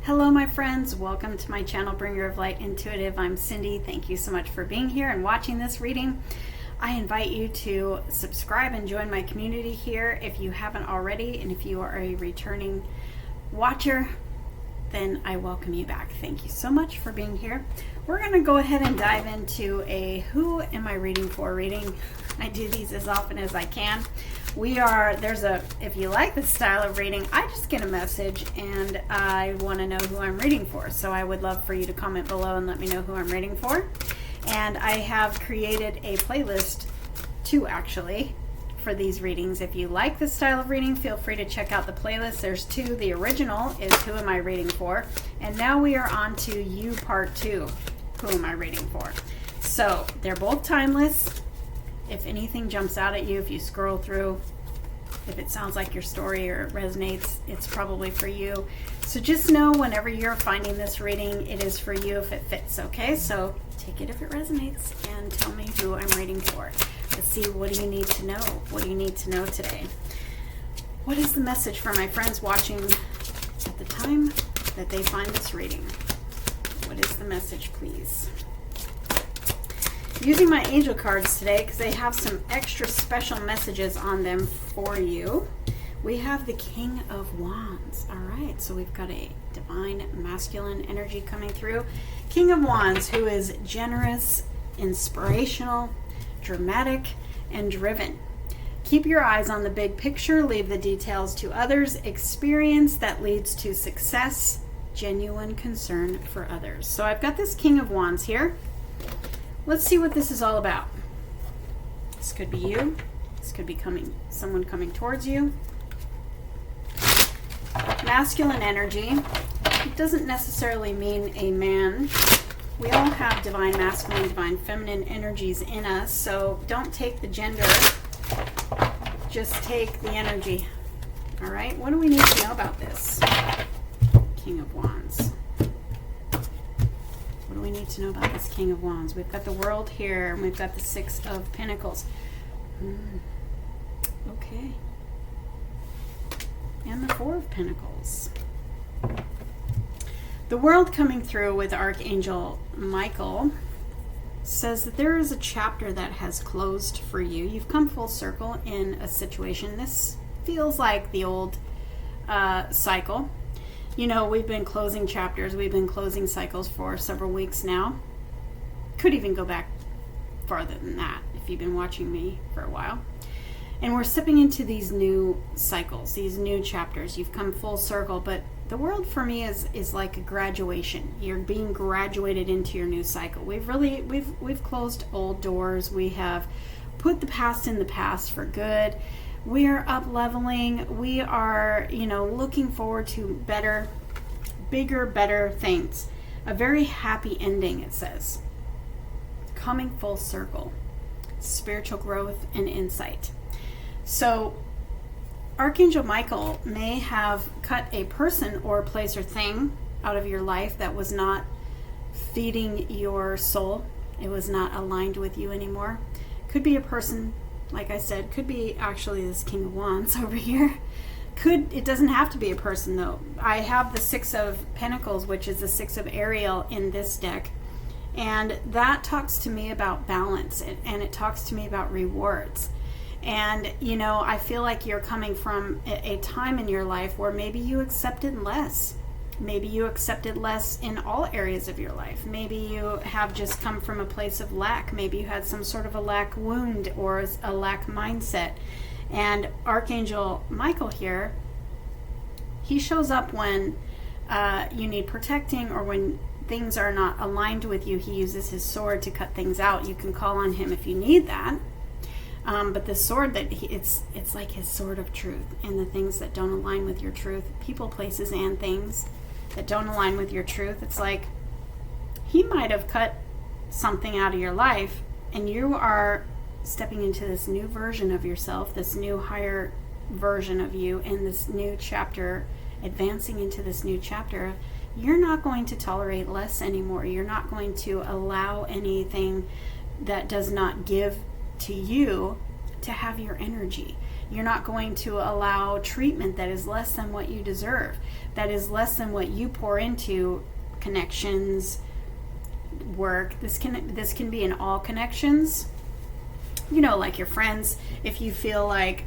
Hello my friends, welcome to my channel Bringer of Light Intuitive. I'm Cindy. Thank you so much for being here and watching this reading. I invite you to subscribe and join my community here if you haven't already, and if you are a returning watcher, then I welcome you back. Thank you so much for being here. We're going to go ahead and dive into a Who Am I Reading For reading. I do these as often as I can. If you like this style of reading, I just get a message and I want to know who I'm reading for. So I would love for you to comment below and let me know who I'm reading for. And I have created a playlist, two actually, for these readings. If you like this style of reading, feel free to check out the playlist. There's two. The original is Who Am I Reading For? And now we are on to You Part 2, Who Am I Reading For? So they're both timeless. If anything jumps out at you, if you scroll through, if it sounds like your story or it resonates, it's probably for you. So just know whenever you're finding this reading, it is for you if it fits, okay? So take it if it resonates and tell me who I'm reading for. Let's see, what do you need to know? What do you need to know today? What is the message for my friends watching at the time that they find this reading? What is the message, please? Using my angel cards today because they have some extra special messages on them for you. We have the King of Wands. All right, so we've got a divine masculine energy coming through. King of Wands, who is generous, inspirational, dramatic, and driven. Keep your eyes on the big picture, leave the details to others, experience that leads to success, genuine concern for others. So I've got this King of Wands here. Let's see what this is all about. This could be you. This could be someone coming towards you. Masculine energy. It doesn't necessarily mean a man. We all have divine masculine, divine feminine energies in us, so don't take the gender, just take the energy. All right, what do we need to know about this King of Wands? What do we need to know about this King of Wands? We've got the World here, and we've got the Six of Pentacles. Okay. And the Four of Pentacles. The World coming through with Archangel Michael says that there is a chapter that has closed for you. You've come full circle in a situation. This feels like the old cycle. You know, we've been closing chapters, we've been closing cycles for several weeks now. Could even go back farther than that if you've been watching me for a while. And we're stepping into these new cycles, these new chapters. You've come full circle, but the World for me is like a graduation. You're being graduated into your new cycle. We've closed old doors. We have put the past in the past for good. We are up leveling. We are, looking forward to better, bigger, better things. A very happy ending, it says. Coming full circle. Spiritual growth and insight. So, Archangel Michael may have cut a person or place or thing out of your life that was not feeding your soul. It was not aligned with you anymore. Could be a person, like I said, could be actually this King of Wands over here. It doesn't have to be a person though. I have the Six of Pentacles, which is the Six of Ariel in this deck. And that talks to me about balance, and it talks to me about rewards. And, I feel like you're coming from a time in your life where maybe you accepted less. Maybe you accepted less in all areas of your life. Maybe you have just come from a place of lack. Maybe you had some sort of a lack wound or a lack mindset. And Archangel Michael here, he shows up when you need protecting or when things are not aligned with you. He uses his sword to cut things out. You can call on him if you need that. But the sword it's like his sword of truth, and the things that don't align with your truth, people, places, and things that don't align with your truth, it's like he might have cut something out of your life, and you are stepping into this new version of yourself, this new higher version of you, and this new chapter, advancing into this new chapter. You're not going to tolerate less anymore. You're not going to allow anything that does not give to you to have your energy. You're not going to allow treatment that is less than what you deserve, that is less than what you pour into connections, work. This can be in all connections. You know, like your friends, if you feel like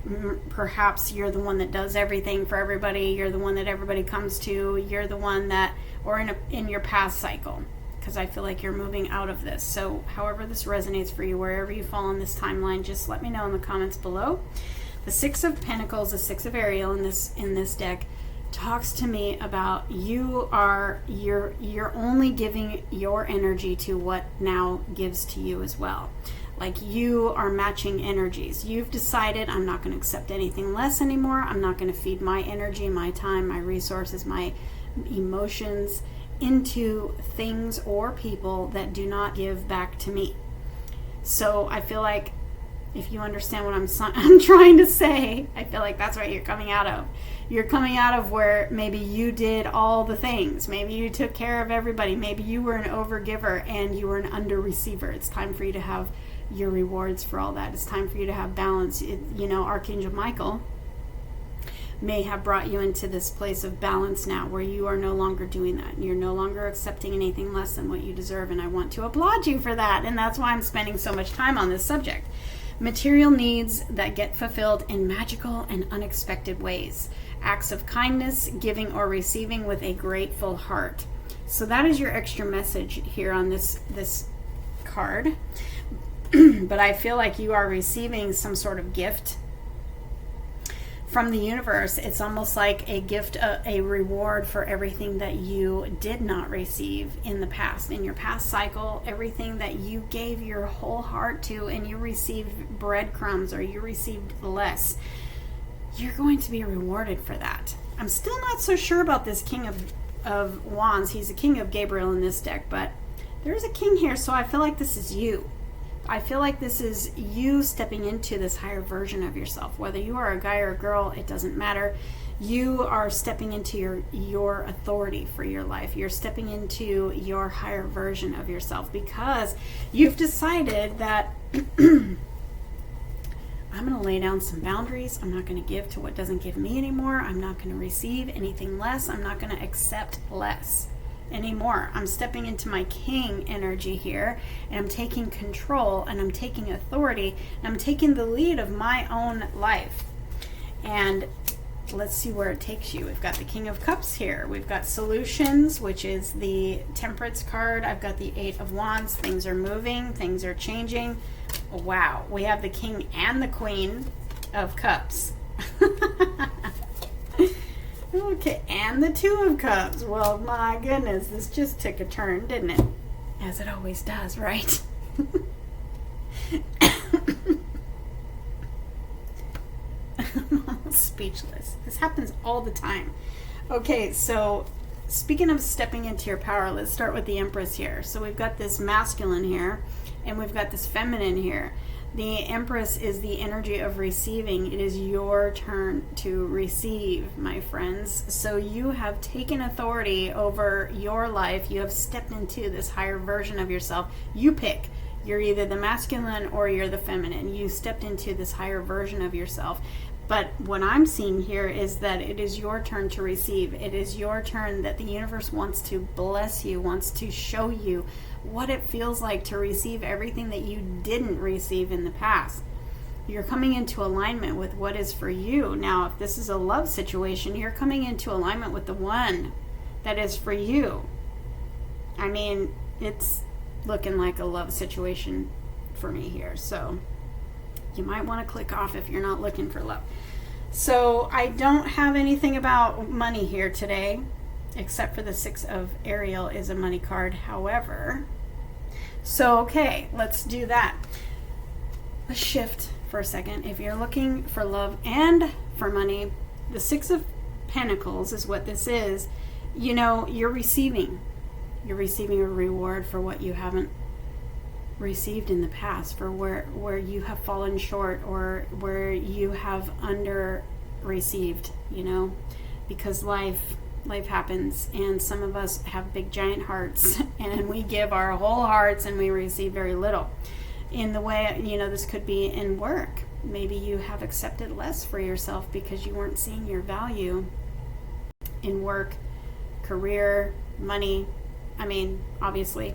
perhaps you're the one that does everything for everybody, you're the one that everybody comes to, you're the one that, or in your past cycle, because I feel like you're moving out of this. So however this resonates for you, wherever you fall in this timeline, just let me know in the comments below. The Six of Pentacles, the Six of Ariel in this deck, talks to me about you're only giving your energy to what now gives to you as well. Like you are matching energies. You've decided, I'm not going to accept anything less anymore. I'm not going to feed my energy, my time, my resources, my emotions into things or people that do not give back to me. So I feel like if you understand what I'm trying to say, I feel like that's what you're coming out of. You're coming out of where maybe you did all the things. Maybe you took care of everybody. Maybe you were an overgiver and you were an under-receiver. It's time for you to have your rewards for all that. It's time for you to have balance. Archangel Michael may have brought you into this place of balance now where you are no longer doing that. You're no longer accepting anything less than what you deserve, and I want to applaud you for that, and that's why I'm spending so much time on this subject. Material needs that get fulfilled in magical and unexpected ways. Acts of kindness, giving or receiving with a grateful heart. So that is your extra message here on this card. But I feel like you are receiving some sort of gift from the universe. It's almost like a gift, a reward for everything that you did not receive in the past. In your past cycle, everything that you gave your whole heart to and you received breadcrumbs or you received less, you're going to be rewarded for that. I'm still not so sure about this King of Wands. He's a King of Gabriel in this deck, but there's a king here, so I feel like this is you. I feel like this is you stepping into this higher version of yourself. Whether you are a guy or a girl, it doesn't matter. You are stepping into your authority for your life. You're stepping into your higher version of yourself because you've decided that I'm going to lay down some boundaries. I'm not going to give to what doesn't give me anymore. I'm not going to receive anything less. I'm not going to accept less anymore. I'm stepping into my king energy here, and I'm taking control, and I'm taking authority, and I'm taking the lead of my own life. And let's see where it takes you. We've got the King of Cups here. We've got solutions, which is the Temperance card. I've got the Eight of Wands. Things are moving. Things are changing. Wow. We have the King and the Queen of Cups. Okay, and the Two of Cups. Well, my goodness, this just took a turn, didn't it? As it always does, right? I'm almost speechless. This happens all the time. Okay, so speaking of stepping into your power, let's start with the Empress here. So we've got this masculine here, and we've got this feminine here. The Empress is the energy of receiving. It is your turn to receive, my friends. So you have taken authority over your life. You have stepped into this higher version of yourself. You pick. You're either the masculine or you're the feminine. You stepped into this higher version of yourself. But what I'm seeing here is that it is your turn to receive. It is your turn that the universe wants to bless you, wants to show you what it feels like to receive everything that you didn't receive in the past. You're coming into alignment with what is for you. Now, if this is a love situation, you're coming into alignment with the one that is for you. I mean, it's looking like a love situation for me here. So you might want to click off if you're not looking for love. So I don't have anything about money here today, except for the Six of Ariel is a money card. However, so okay, let's do that. Let's shift for a second. If you're looking for love and for money, the Six of Pentacles is what this is. You know, you're receiving a reward for what you haven't received in the past, for where you have fallen short or where you have under received, you know, because life happens, and some of us have big giant hearts and we give our whole hearts and we receive very little. In the way, you know, this could be in work. Maybe you have accepted less for yourself because you weren't seeing your value in work, career, money, obviously,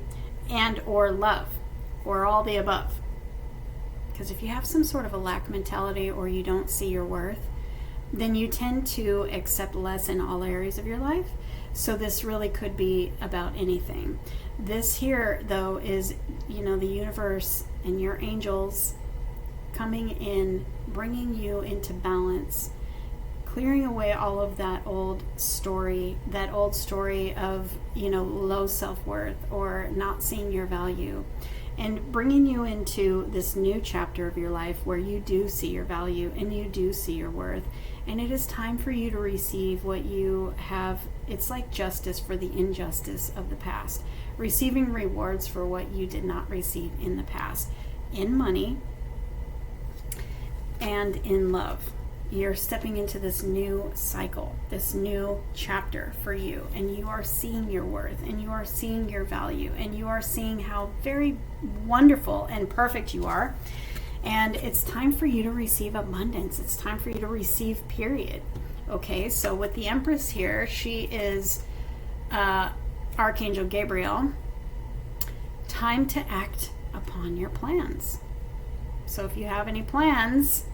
and or love, or all the above. Because if you have some sort of a lack mentality or you don't see your worth, then you tend to accept less in all areas of your life. So this really could be about anything. This here, though, is, the universe and your angels coming in, bringing you into balance, clearing away all of that old story of, low self-worth or not seeing your value, and bringing you into this new chapter of your life where you do see your value and you do see your worth. And it is time for you to receive what you have. It's like justice for the injustice of the past. Receiving rewards for what you did not receive in the past. In money and in love. You're stepping into this new cycle, this new chapter for you, and you are seeing your worth, and you are seeing your value, and you are seeing how very wonderful and perfect you are. And it's time for you to receive abundance. It's time for you to receive, period. Okay, so with the Empress here, she is Archangel Gabriel. Time to act upon your plans. So if you have any plans,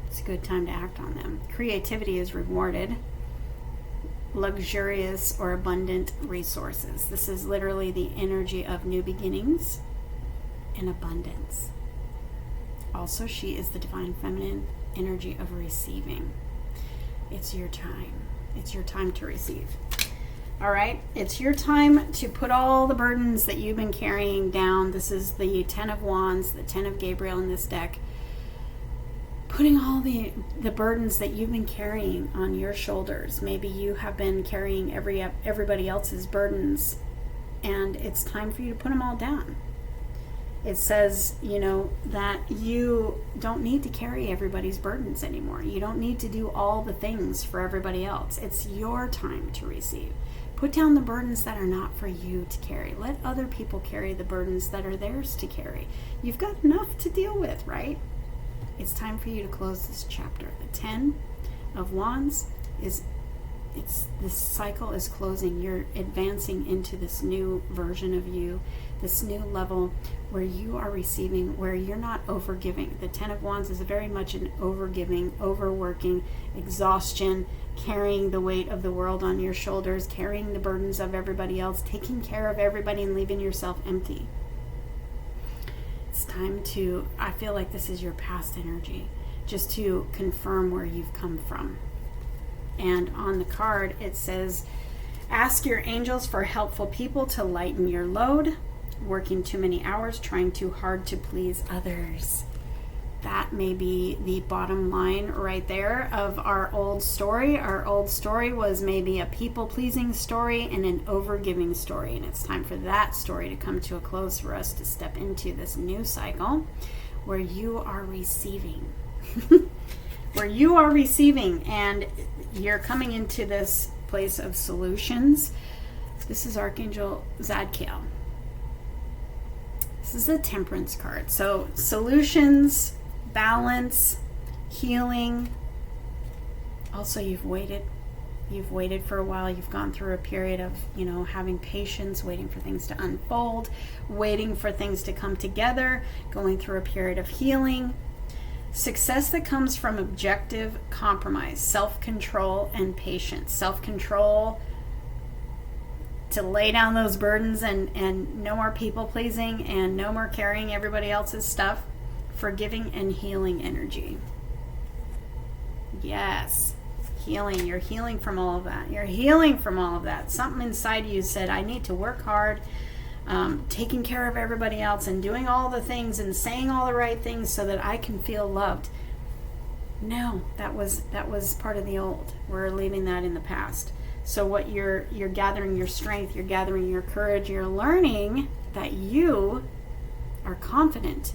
it's a good time to act on them. Creativity is rewarded. Luxurious or abundant resources. This is literally the energy of new beginnings and abundance. Also, she is the divine feminine energy of receiving. It's your time. It's your time to receive. All right? It's your time to put all the burdens that you've been carrying down. This is the 10 of Wands, the 10 of Gabriel in this deck. Putting all the burdens that you've been carrying on your shoulders. Maybe you have been carrying everybody else's burdens, and it's time for you to put them all down. It says, that you don't need to carry everybody's burdens anymore. You don't need to do all the things for everybody else. It's your time to receive. Put down the burdens that are not for you to carry. Let other people carry the burdens that are theirs to carry. You've got enough to deal with, right? It's time for you to close this chapter. The 10 of Wands this cycle is closing. You're advancing into this new version of you, this new level where you are receiving, where you're not overgiving. The 10 of Wands is very much an overgiving, overworking, exhaustion, carrying the weight of the world on your shoulders, carrying the burdens of everybody else, taking care of everybody and leaving yourself empty. It's time to, I feel like this is your past energy, just to confirm where you've come from. And on the card, it says, ask your angels for helpful people to lighten your load, working too many hours, trying too hard to please others. That may be the bottom line right there of our old story. Our old story was maybe a people-pleasing story and an over-giving story. And it's time for that story to come to a close for us to step into this new cycle where you are receiving. Where you are receiving and you're coming into this place of solutions. This is Archangel Zadkiel. This is a Temperance card. So solutions, balance, healing. Also, you've waited for a while. You've gone through a period of, having patience, waiting for things to unfold, waiting for things to come together, going through a period of healing. Success that comes from objective compromise, self-control, and patience. Self-control to lay down those burdens and no more people-pleasing and no more carrying everybody else's stuff. Forgiving and healing energy. Yes. Healing. You're healing from all of that. You're healing from all of that. Something inside you said, I need to work hard. Taking care of everybody else and doing all the things and saying all the right things so that I can feel loved. No, that was part of the old. We're leaving that in the past. So what you're gathering your strength, you're gathering your courage, you're learning that you are confident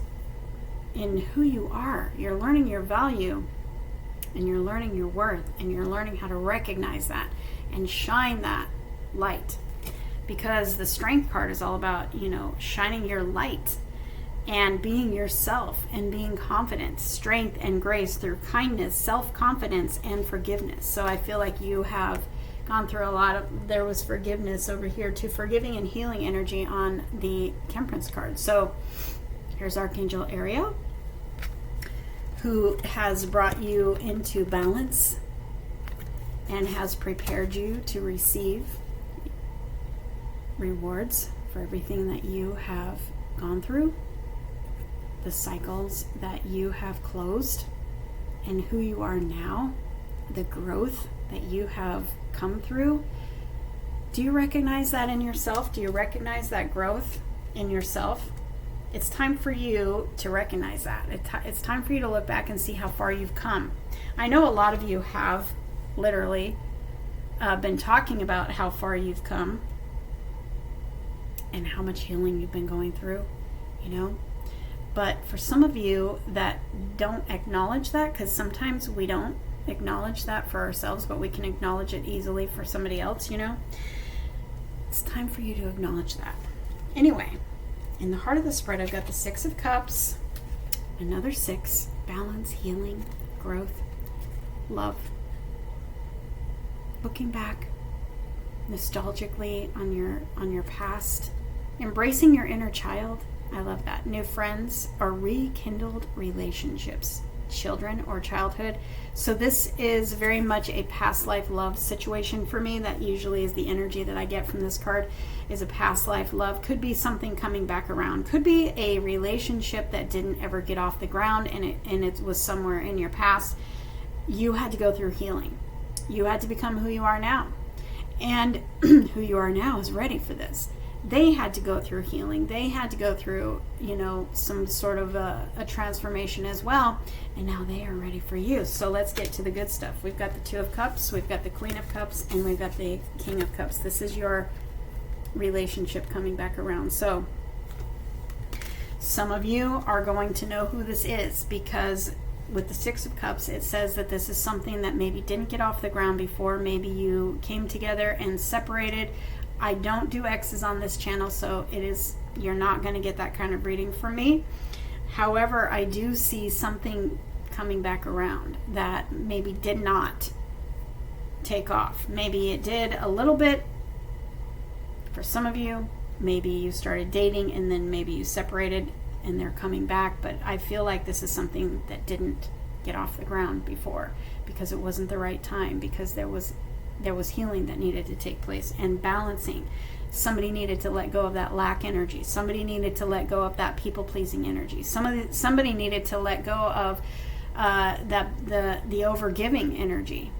in who you are. You're learning your value and you're learning your worth and you're learning how to recognize that and shine that light. Because the Strength card is all about, shining your light and being yourself and being confident, strength and grace through kindness, self-confidence, and forgiveness. So I feel like you have gone through a lot of, there was forgiveness over here too, forgiving and healing energy on the Temperance card. So here's Archangel Ariel, who has brought you into balance and has prepared you to receive rewards for everything that you have gone through, the cycles that you have closed, and who you are now, the growth that you have come through. Do you recognize that in yourself? Do you recognize that growth in yourself? It's time for you to recognize that. It's time for you to look back and see how far you've come. I know a lot of you have literally been talking about how far you've come and how much healing you've been going through, you know. But for some of you that don't acknowledge that, because sometimes we don't acknowledge that for ourselves, but we can acknowledge it easily for somebody else, you know. It's time for you to acknowledge that. Anyway, in the heart of the spread, I've got the Six of Cups, another 6, balance, healing, growth, love. Looking back nostalgically on your past, embracing your inner child. I love that. New friends or rekindled relationships, children or childhood. So this is very much a past life love situation for me. That usually is the energy that I get from this card, is a past life love. Could be something coming back around. Could be a relationship that didn't ever get off the ground and it was somewhere in your past. You had to go through healing. You had to become who you are now. And who you are now is ready for this. They had to go through healing. They had to go through, you know, some sort of a transformation as well. And now they are ready for you. So let's get to the good stuff. We've got the Two of Cups, we've got the Queen of Cups, and we've got the King of Cups. This is your relationship coming back around. So some of you are going to know who this is, because with the Six of Cups, it says that this is something that maybe didn't get off the ground before. Maybe you came together and separated. I don't do X's on this channel, so you're not going to get that kind of reading from me. However, I do see something coming back around that maybe did not take off. Maybe it did a little bit for some of you. Maybe you started dating and then maybe you separated and they're coming back, but I feel like this is something that didn't get off the ground before because it wasn't the right time, because there was healing that needed to take place and balancing. Somebody needed to let go of that lack energy. Somebody needed to let go of that people-pleasing energy. Somebody needed to let go of the over-giving energy.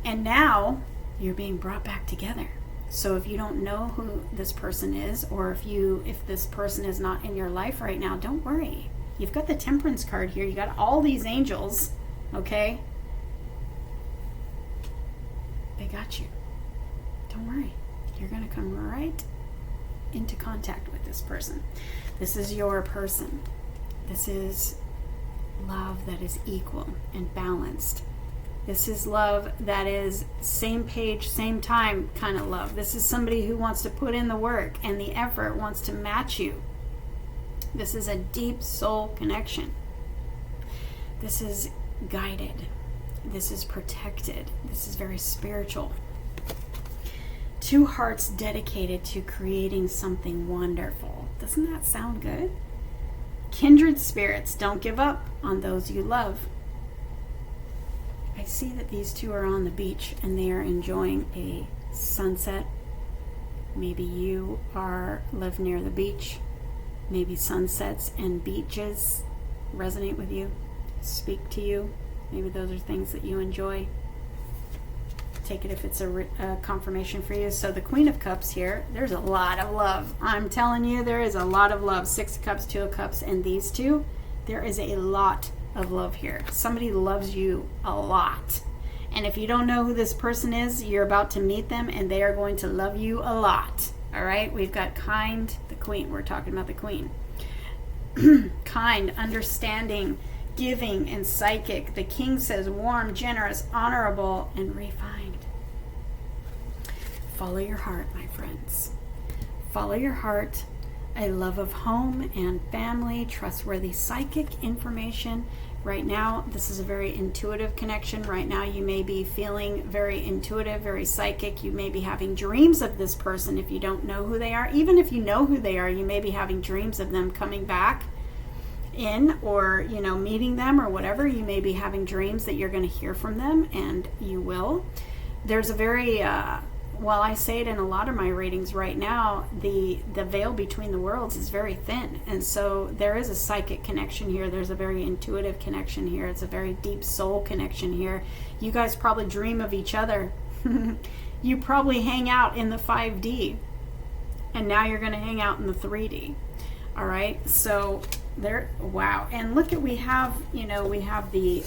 And now you're being brought back together. So if you don't know who this person is, or if this person is not in your life right now, don't worry. You've got the Temperance card here. You got all these angels, okay? They got you. Don't worry. You're going to come right into contact with this person. This is your person. This is love that is equal and balanced. This is love that is same page, same time kind of love. This is somebody who wants to put in the work and the effort, wants to match you. This is a deep soul connection. This is guided. This is protected. This is very spiritual. Two hearts dedicated to creating something wonderful. Doesn't that sound good? Kindred spirits, don't give up on those you love. I see that these two are on the beach and they are enjoying a sunset. Maybe you live near the beach. Maybe sunsets and beaches resonate with you, speak to you. Maybe those are things that you enjoy. Take it if it's a confirmation for you. So the Queen of Cups here, there's a lot of love. I'm telling you, there is a lot of love. Six of Cups, Two of Cups, and these two, there is a lot of love here. Somebody loves you a lot. And if you don't know who this person is, you're about to meet them and they are going to love you a lot. All right, we've got kind, the Queen. We're talking about the Queen. Kind, understanding, giving, and psychic. The King says warm, generous, honorable, and refined. Follow your heart, my friends. Follow your heart. a love of home and family, trustworthy psychic information. Right now, this is a very intuitive connection. Right now, you may be feeling very intuitive, very psychic. You may be having dreams of this person if you don't know who they are. Even if you know who they are, you may be having dreams of them coming back in, or meeting them, or whatever. You may be having dreams that you're going to hear from them, and you will. There's a very while I say it in a lot of my readings right now, the veil between the worlds is very thin, and so there is a psychic connection here. There's a very intuitive connection here. It's a very deep soul connection here. You guys probably dream of each other. You probably hang out in the 5D, and now you're going to hang out in the 3D. All right, so there. Wow. And look at, we have the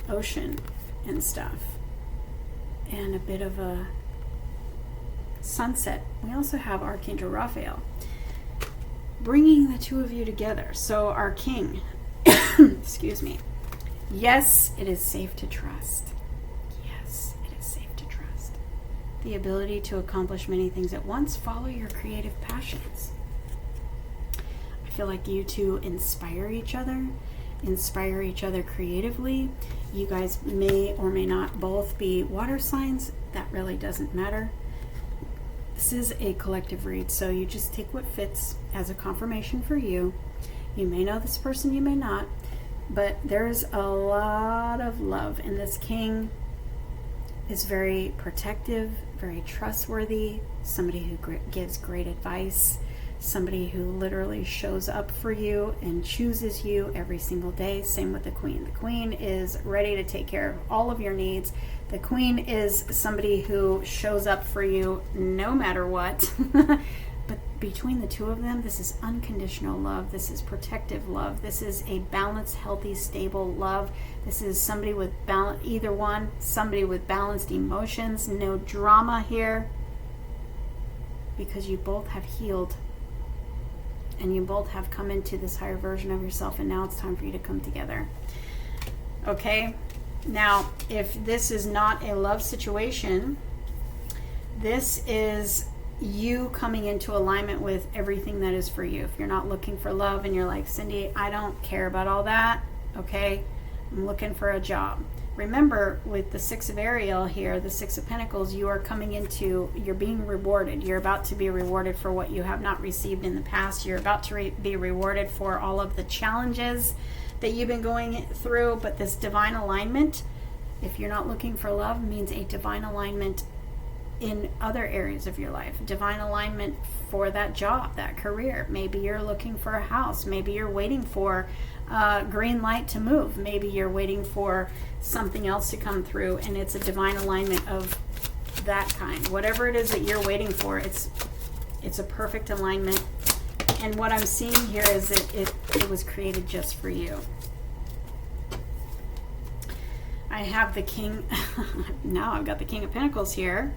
ocean and stuff, and a bit of a sunset. We also have Archangel Raphael bringing the two of you together. So our king, excuse me. Yes, it is safe to trust. Yes, it is safe to trust. The ability to accomplish many things at once. Follow your creative passions. I feel like you two inspire each other creatively. You guys may or may not both be water signs. That really doesn't matter. This is a collective read, so you just take what fits as a confirmation for you. You may know this person, you may not, but there's a lot of love, and this king is very protective, very trustworthy, somebody who gives great advice, somebody who literally shows up for you and chooses you every single day. Same with the queen. The queen is ready to take care of all of your needs. The queen is somebody who shows up for you no matter what. But between the two of them, this is unconditional love. This is protective love. This is a balanced, healthy, stable love. This is somebody with somebody with balanced emotions, no drama here, because you both have healed. And you both have come into this higher version of yourself, and now it's time for you to come together. Okay? Now, if this is not a love situation, this is you coming into alignment with everything that is for you. If you're not looking for love and you're like, Cindy, I don't care about all that, okay? I'm looking for a job. Remember, with the Six of Ariel here, the Six of Pentacles, you are coming into, you're being rewarded. You're about to be rewarded for what you have not received in the past. You're about to be rewarded for all of the challenges that you've been going through. But this divine alignment, if you're not looking for love, means a divine alignment in other areas of your life. Divine alignment for that job, that career. Maybe you're looking for a house. Maybe you're waiting for green light to move. Maybe you're waiting for something else to come through, and it's a divine alignment of that kind. Whatever it is that you're waiting for, it's a perfect alignment. And what I'm seeing here is it was created just for you. I have the King. Now I've got the King of Pentacles here,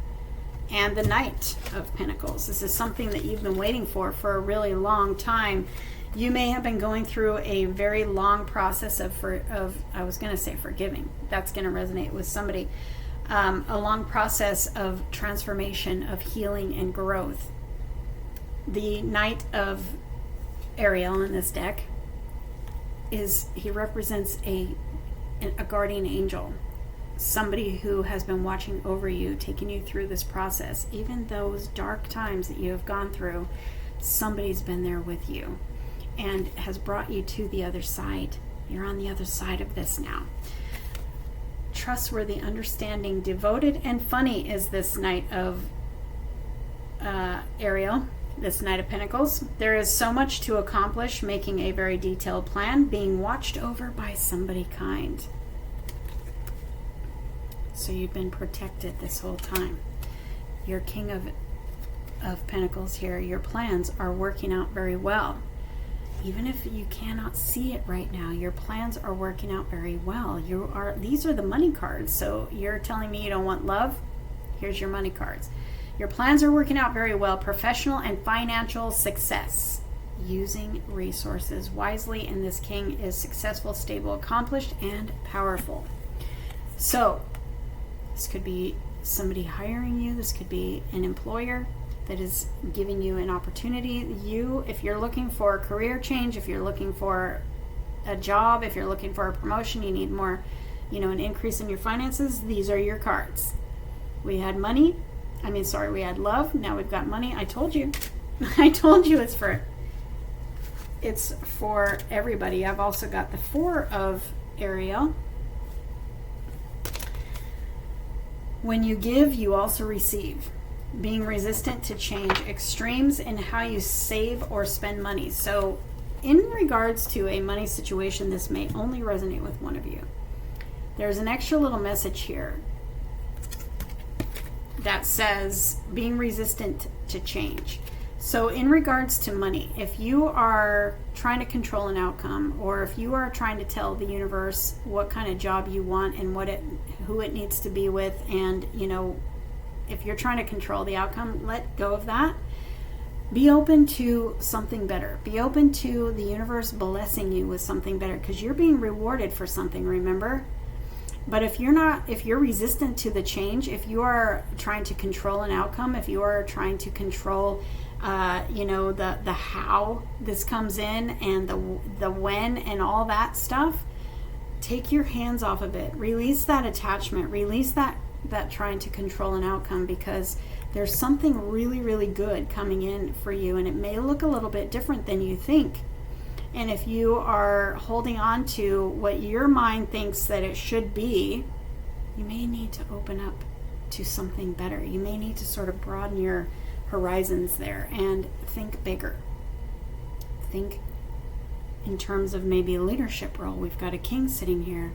and the Knight of Pentacles. This is something that you've been waiting for a really long time. You may have been going through a very long process of I was going to say forgiving. That's going to resonate with somebody. A long process of transformation, of healing and growth. The Knight of Ariel in this deck he represents a guardian angel. Somebody who has been watching over you, taking you through this process. Even those dark times that you have gone through, somebody's been there with you and has brought you to the other side. You're on the other side of this now. Trustworthy, understanding, devoted, and funny is this Knight of Ariel, this Knight of Pentacles. There is so much to accomplish, making a very detailed plan, being watched over by somebody kind. So you've been protected this whole time. Your King of Pentacles here, your plans are working out very well. Even if you cannot see it right now, your plans are working out very well. These are the money cards. So you're telling me you don't want love? Here's your money cards. Your plans are working out very well. Professional and financial success. Using resources wisely. And this King is successful, stable, accomplished, and powerful. So this could be somebody hiring you. This could be an employer. that is giving you an opportunity. If you're looking for a career change, if you're looking for a job, if you're looking for a promotion, you need more, an increase in your finances, these are your cards. We had we had love, now we've got money. I told you. I told you it's for everybody. I've also got the Four of Ariel. When you give, you also receive. Being resistant to change, extremes in how you save or spend money. So in regards to a money situation, this may only resonate with one of you. There's an extra little message here that says being resistant to change. So in regards to money, if you are trying to control an outcome, or if you are trying to tell the universe what kind of job you want and who it needs to be with, and if you're trying to control the outcome, let go of that. Be open to something better. Be open to the universe blessing you with something better, because you're being rewarded for something, remember? But if you're resistant to the change, if you are trying to control an outcome, if you are trying to control the how this comes in, and the when and all that stuff, take your hands off of it. Release that attachment. Release that trying to control an outcome, because there's something really, really good coming in for you, and it may look a little bit different than you think. And if you are holding on to what your mind thinks that it should be, you may need to open up to something better. You may need to sort of broaden your horizons there and think bigger. Think in terms of maybe a leadership role. We've got a king sitting here.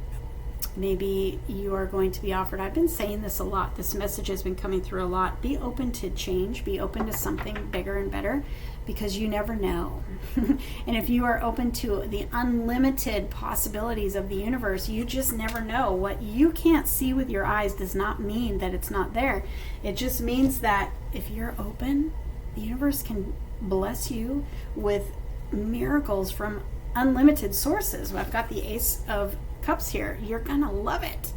Maybe you are going to be offered, I've been saying this a lot, this message has been coming through a lot, be open to change, be open to something bigger and better, because you never know. And if you are open to the unlimited possibilities of the universe, you just never know. What you can't see with your eyes does not mean that it's not there. It just means that if you're open, the universe can bless you with miracles from unlimited sources. I've got the Ace of Cups here. You're gonna love it.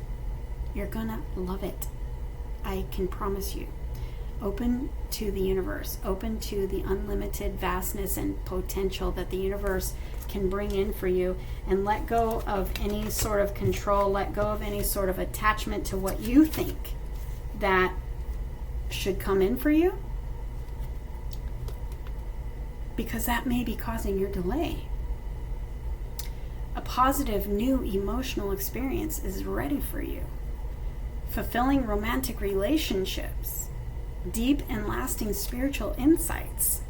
You're gonna love it. I can promise you. Open to the universe. Open to the unlimited vastness and potential that the universe can bring in for you, and let go of any sort of control. Let go of any sort of attachment to what you think that should come in for you, because that may be causing your delay. A positive new emotional experience is ready for you. Fulfilling romantic relationships, deep and lasting spiritual insights.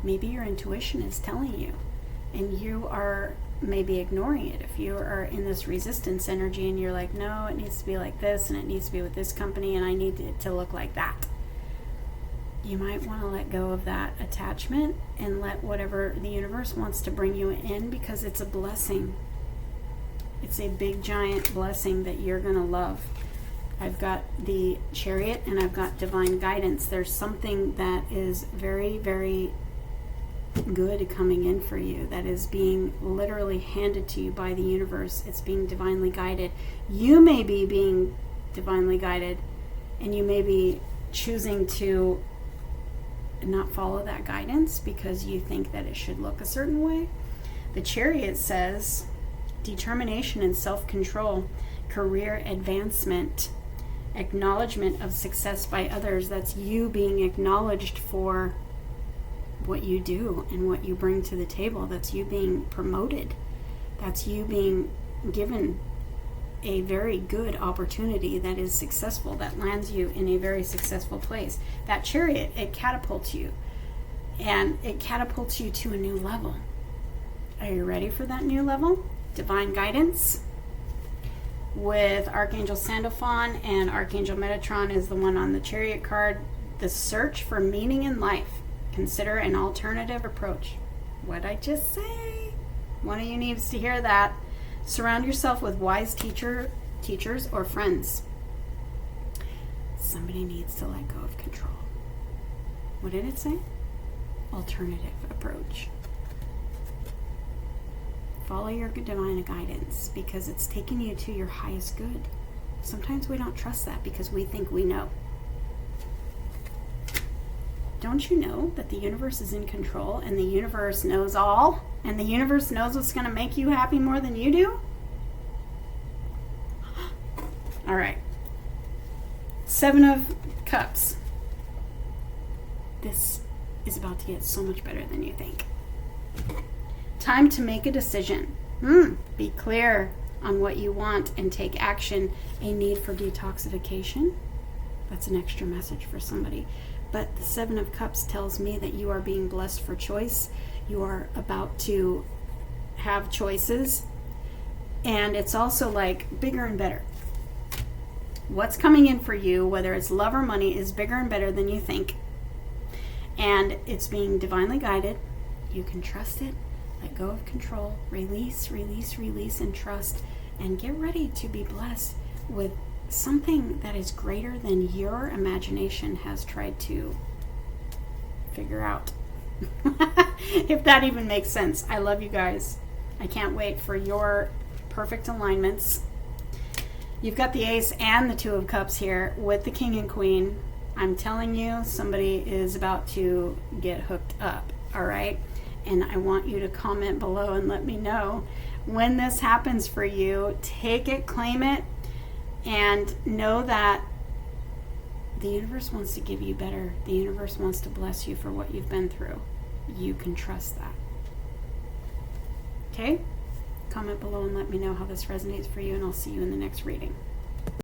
Maybe your intuition is telling you, and you are maybe ignoring it. If you are in this resistance energy and you're like, no, it needs to be like this, and it needs to be with this company, and I need it to look like that. You might want to let go of that attachment and let whatever the universe wants to bring you in, because it's a blessing. It's a big, giant blessing that you're going to love. I've got the Chariot and I've got divine guidance. There's something that is very, very good coming in for you, that is being literally handed to you by the universe. It's being divinely guided. You may be being divinely guided, and you may be choosing to not follow that guidance because you think that it should look a certain way. The Chariot says determination and self-control, career advancement, acknowledgement of success by others. That's you being acknowledged for what you do and what you bring to the table. That's you being promoted. That's you being given a very good opportunity that is successful, that lands you in a very successful place. That Chariot, it catapults you, and it catapults you to a new level. Are you ready for that new level? Divine guidance with Archangel Sandalphon, and Archangel Metatron is the one on the Chariot card. The search for meaning in life. Consider an alternative approach. What'd I just say? One of you needs to hear that. Surround yourself with wise teachers or friends. Somebody needs to let go of control. What did it say? Alternative approach. Follow your divine guidance, because it's taking you to your highest good. Sometimes we don't trust that because we think we know. don't you know that the universe is in control and the universe knows all and the universe knows what's going to make you happy more than you do? All right. 7 of Cups. This is about to get so much better than you think. Time to make a decision. Be clear on what you want and take action. A need for detoxification. That's an extra message for somebody. But the 7 of Cups tells me that you are being blessed for choice. You are about to have choices. And it's also like bigger and better. What's coming in for you, whether it's love or money, is bigger and better than you think. And it's being divinely guided. You can trust it. Let go of control. Release, release, release, and trust. And get ready to be blessed with something that is greater than your imagination has tried to figure out. If that even makes sense. I love you guys. I can't wait for your perfect alignments. You've got the Ace and the 2 of Cups here with the King and Queen. I'm telling you, somebody is about to get hooked up, all right? And I want you to comment below and let me know when this happens for you. Take it, claim it, and know that the universe wants to give you better. The universe wants to bless you for what you've been through. You can trust that. Okay? Comment below and let me know how this resonates for you, and I'll see you in the next reading.